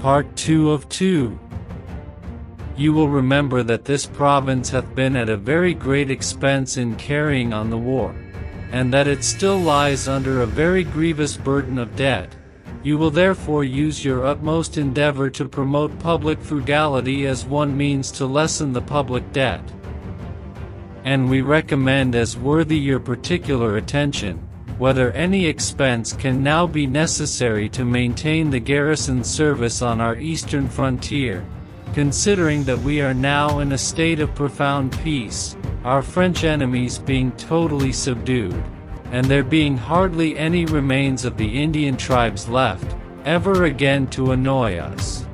Part 2 of 2. You will remember that this province hath been at a very great expense in carrying on the war, and that it still lies under a very grievous burden of debt. You will therefore use your utmost endeavor to promote public frugality as one means to lessen the public debt. And we recommend as worthy your particular attention, whether any expense can now be necessary to maintain the garrison service on our eastern frontier, considering that we are now in a state of profound peace, our French enemies being totally subdued, and there being hardly any remains of the Indian tribes left, ever again to annoy us.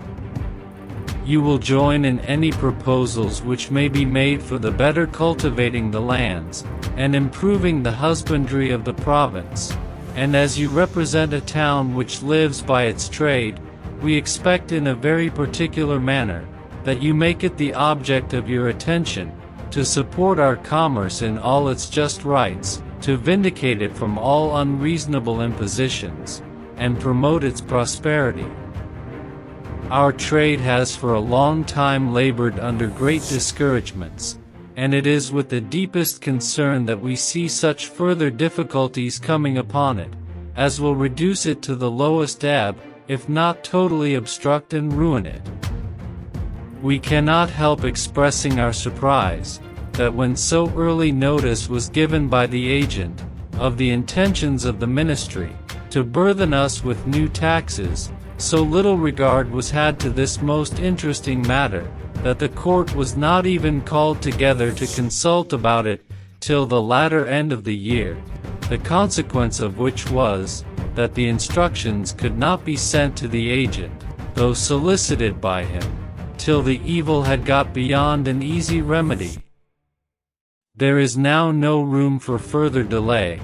You will join in any proposals which may be made for the better cultivating the lands, and improving the husbandry of the province, and as you represent a town which lives by its trade, we expect in a very particular manner, that you make it the object of your attention, to support our commerce in all its just rights, to vindicate it from all unreasonable impositions, and promote its prosperity. Our trade has for a long time labored under great discouragements, and it is with the deepest concern that we see such further difficulties coming upon it, as will reduce it to the lowest ebb, if not totally obstruct and ruin it. We cannot help expressing our surprise, that when so early notice was given by the agent, of the intentions of the ministry, to burthen us with new taxes, so little regard was had to this most interesting matter, that the court was not even called together to consult about it, till the latter end of the year, the consequence of which was, that the instructions could not be sent to the agent, though solicited by him, till the evil had got beyond an easy remedy. There is now no room for further delay.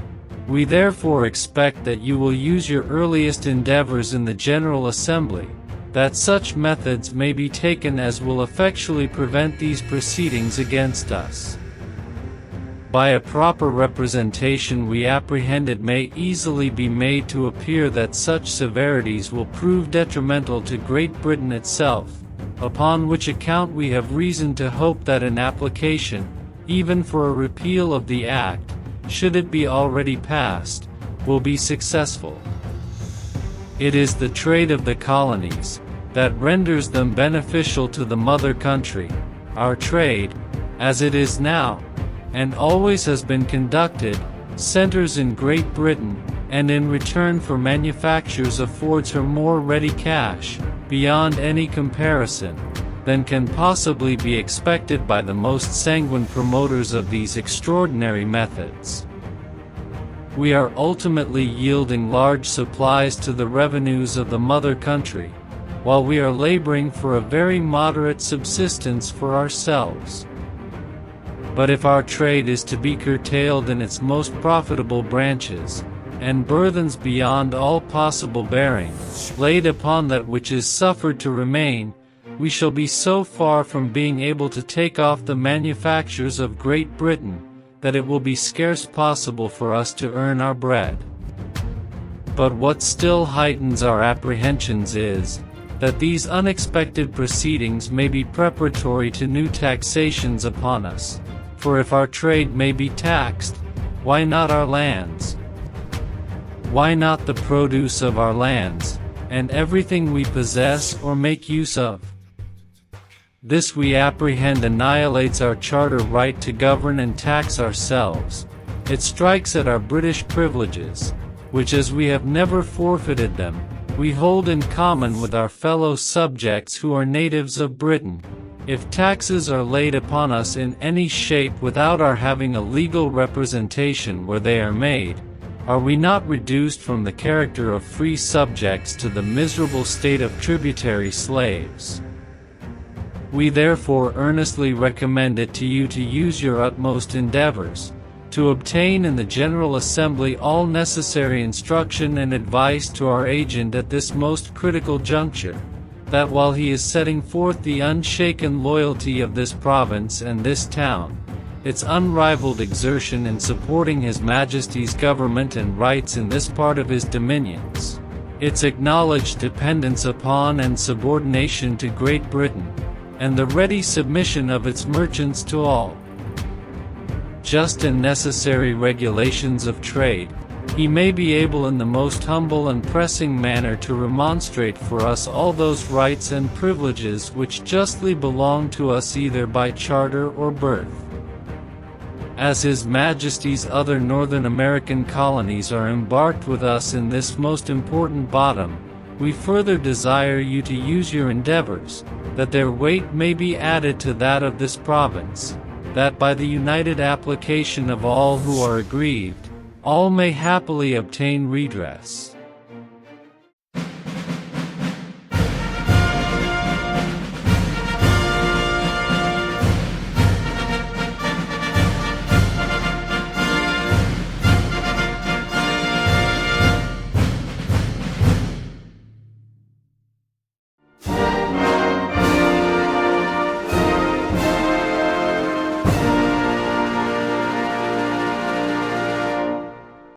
We therefore expect that you will use your earliest endeavors in the General Assembly, that such methods may be taken as will effectually prevent these proceedings against us. By a proper representation we apprehend it may easily be made to appear that such severities will prove detrimental to Great Britain itself, upon which account we have reason to hope that an application, even for a repeal of the Act, should it be already passed, will be successful. It is the trade of the colonies that renders them beneficial to the mother country. Our trade, as it is now, and always has been conducted, centers in Great Britain, and in return for manufactures affords her more ready cash, beyond any comparison, than can possibly be expected by the most sanguine promoters of these extraordinary methods. We are ultimately yielding large supplies to the revenues of the mother country, while we are laboring for a very moderate subsistence for ourselves. But if our trade is to be curtailed in its most profitable branches, and burthens beyond all possible bearing, laid upon that which is suffered to remain, we shall be so far from being able to take off the manufactures of Great Britain, that it will be scarce possible for us to earn our bread. But what still heightens our apprehensions is, that these unexpected proceedings may be preparatory to new taxations upon us, for if our trade may be taxed, why not our lands? Why not the produce of our lands, and everything we possess or make use of? This we apprehend annihilates our charter right to govern and tax ourselves. It strikes at our British privileges, which as we have never forfeited them, we hold in common with our fellow subjects who are natives of Britain. If taxes are laid upon us in any shape without our having a legal representation where they are made, are we not reduced from the character of free subjects to the miserable state of tributary slaves? We therefore earnestly recommend it to you to use your utmost endeavors, to obtain in the General Assembly all necessary instruction and advice to our agent at this most critical juncture, that while he is setting forth the unshaken loyalty of this province and this town, its unrivaled exertion in supporting His Majesty's government and rights in this part of his dominions, its acknowledged dependence upon and subordination to Great Britain, and the ready submission of its merchants to all just and necessary regulations of trade, he may be able in the most humble and pressing manner to remonstrate for us all those rights and privileges which justly belong to us either by charter or birth. As His Majesty's other Northern American colonies are embarked with us in this most important bottom, we further desire you to use your endeavors, that their weight may be added to that of this province, that by the united application of all who are aggrieved, all may happily obtain redress.